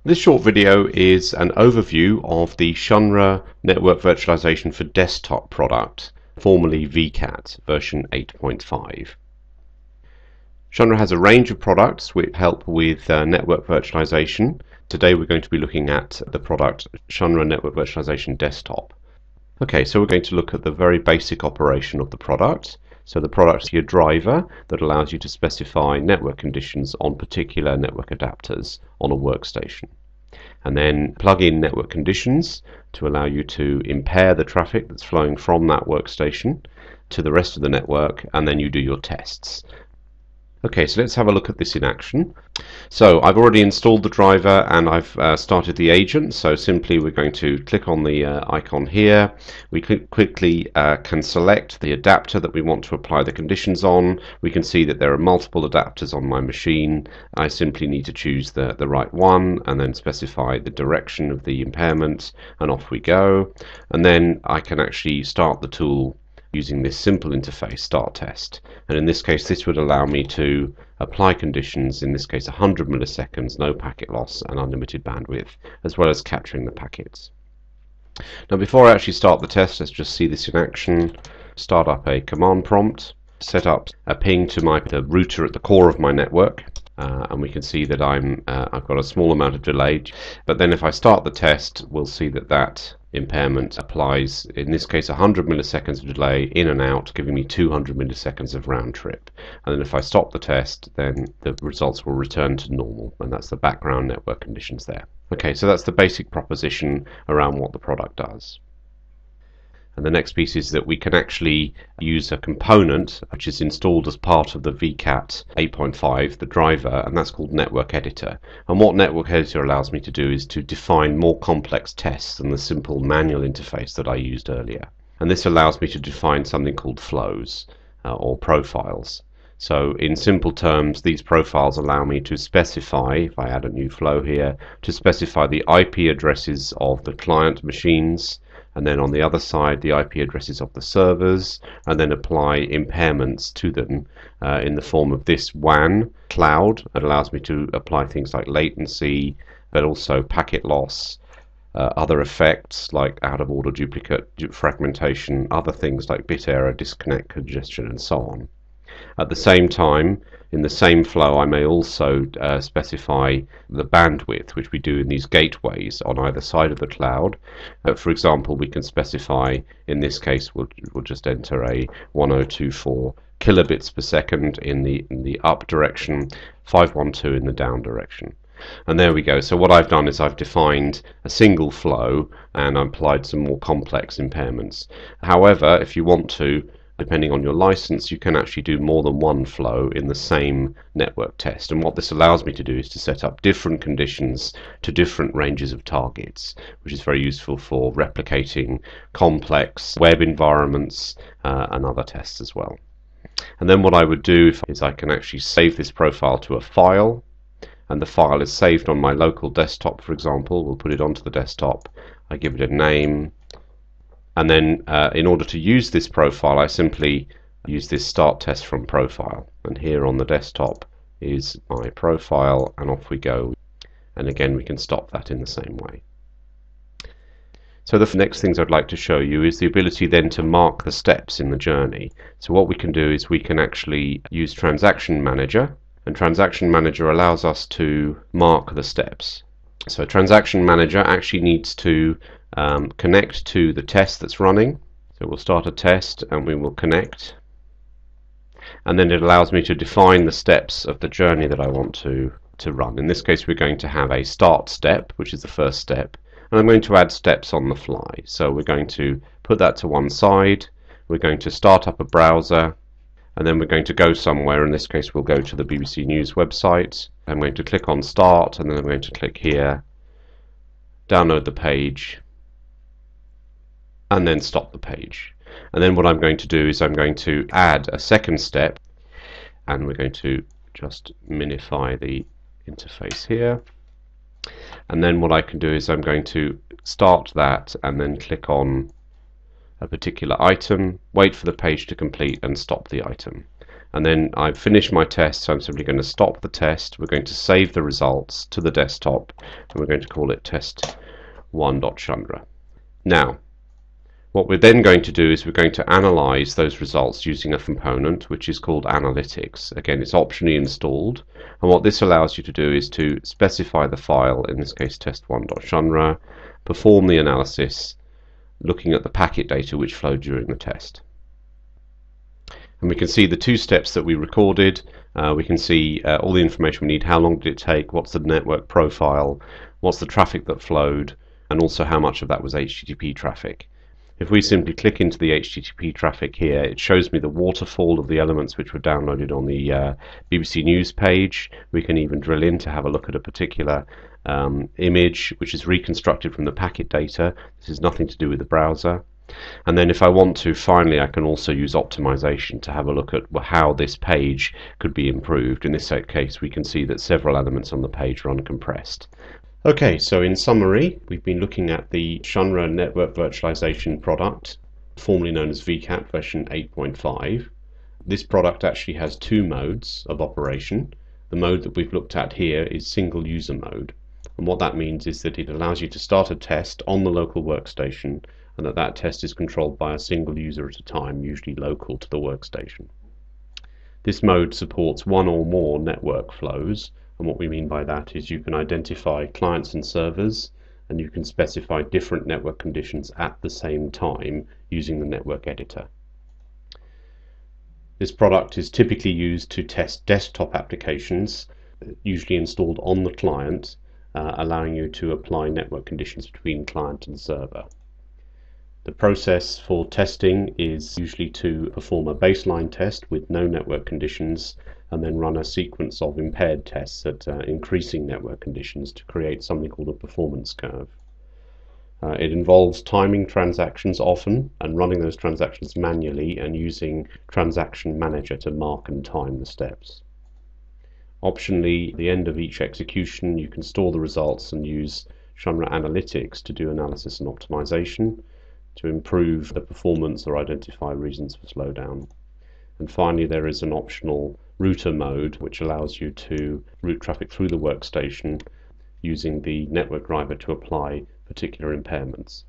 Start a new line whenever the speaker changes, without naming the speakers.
This short video is an overview of the Shunra network virtualization for desktop product, formerly vCat version 8.5. Shunra has a range of products which help with network virtualization. Today we're going to be looking at the product Shunra Network Virtualization Desktop. Okay, so we're going to look at the very basic operation of the product. So the product is your driver that allows you to specify network conditions on particular network adapters on a workstation. And then plug in network conditions to allow you to impair the traffic that's flowing from that workstation to the rest of the network, and then you do your tests. Okay, so let's have a look at this in action. So I've already installed the driver and I've started the agent. So simply we're going to click on the icon here. We quickly can select the adapter that we want to apply the conditions on. We can see that there are multiple adapters on my machine. I simply need to choose the right one and then specify the direction of the impairment, and off we go. And then I can actually start the tool using this simple interface, start test. And in this case this would allow me to apply conditions, in this case 100 milliseconds, no packet loss and unlimited bandwidth, as well as capturing the packets. Now before I actually start the test, let's just see this in action. Start up a command prompt, set up a ping to the router at the core of my network, and we can see that I've got a small amount of delay. But then if I start the test, we'll see that impairment applies, in this case 100 milliseconds of delay in and out, giving me 200 milliseconds of round trip. And then if I stop the test, then the results will return to normal, and that's the background network conditions there. Okay, so that's the basic proposition around what the product does. And the next piece is that we can actually use a component which is installed as part of the vCat 8.5, the driver, and that's called Network Editor. And what Network Editor allows me to do is to define more complex tests than the simple manual interface that I used earlier. And this allows me to define something called flows or profiles. So in simple terms, these profiles allow me to specify, if I add a new flow here, to specify the IP addresses of the client machines, and then on the other side the IP addresses of the servers, and then apply impairments to them in the form of this WAN cloud. It allows me to apply things like latency, but also packet loss, other effects like out of order duplicate fragmentation, other things like bit error, disconnect, congestion, and so on. At the same time, in the same flow, I may also specify the bandwidth, which we do in these gateways on either side of the cloud. For example, we can specify, in this case, we'll just enter a 1024 kilobits per second in the up direction, 512 in the down direction. And there we go. So what I've done is I've defined a single flow and I applied some more complex impairments. However, if you want to, depending on your license, you can actually do more than one flow in the same network test. And what this allows me to do is to set up different conditions to different ranges of targets, which is very useful for replicating complex web environments and other tests as well. And then what I would do is I can actually save this profile to a file, and the file is saved on my local desktop, for example. We'll put it onto the desktop. I give it a name. And then in order to use this profile, I simply use this start test from profile. And here on the desktop is my profile, and off we go. And again, we can stop that in the same way. So the next things I'd like to show you is the ability then to mark the steps in the journey. So what we can do is we can actually use Transaction Manager, and Transaction Manager allows us to mark the steps. So Transaction Manager actually needs to connect to the test that's running. So we'll start a test and we will connect, and then it allows me to define the steps of the journey that I want to run. In this case, we're going to have a start step, which is the first step, and I'm going to add steps on the fly. So we're going to put that to one side. We're going to start up a browser, and then we're going to go somewhere. In this case, we'll go to the BBC News website. I'm going to click on start, and then I'm going to click here, download the page, and then stop the page. And then what I'm going to do is I'm going to add a second step, and we're going to just minify the interface here. And then what I can do is I'm going to start that and then click on a particular item, wait for the page to complete and stop the item. and then I've finished my test, so I'm simply going to stop the test. We're going to save the results to the desktop, and we're going to call it test1.shunra. Now, what we're then going to do is we're going to analyze those results using a component which is called analytics. Again, it's optionally installed, and what this allows you to do is to specify the file, in this case test1.shunra, perform the analysis looking at the packet data which flowed during the test. And we can see the two steps that we recorded. We can see all the information we need. How long did it take? What's the network profile? What's the traffic that flowed? And also how much of that was HTTP traffic. If we simply click into the HTTP traffic here, it shows me the waterfall of the elements which were downloaded on the BBC News page. We can even drill in to have a look at a particular image which is reconstructed from the packet data. This is nothing to do with the browser. And then if I want to, finally, I can also use optimization to have a look at how this page could be improved. In this case, we can see that several elements on the page are uncompressed. Okay, so in summary, we've been looking at the Shunra network virtualization product, formerly known as vCat version 8.5. This product actually has two modes of operation. The mode that we've looked at here is single user mode. And what that means is that it allows you to start a test on the local workstation, and that test is controlled by a single user at a time, usually local to the workstation. This mode supports one or more network flows, and what we mean by that is you can identify clients and servers, and you can specify different network conditions at the same time using the network editor. This product is typically used to test desktop applications, usually installed on the client, allowing you to apply network conditions between client and server. The process for testing is usually to perform a baseline test with no network conditions, and then run a sequence of impaired tests at increasing network conditions to create something called a performance curve. It involves timing transactions often and running those transactions manually and using Transaction Manager to mark and time the steps. Optionally, at the end of each execution, you can store the results and use Shunra Analytics to do analysis and optimization to improve the performance or identify reasons for slowdown. And finally, there is an optional router mode which allows you to route traffic through the workstation using the network driver to apply particular impairments.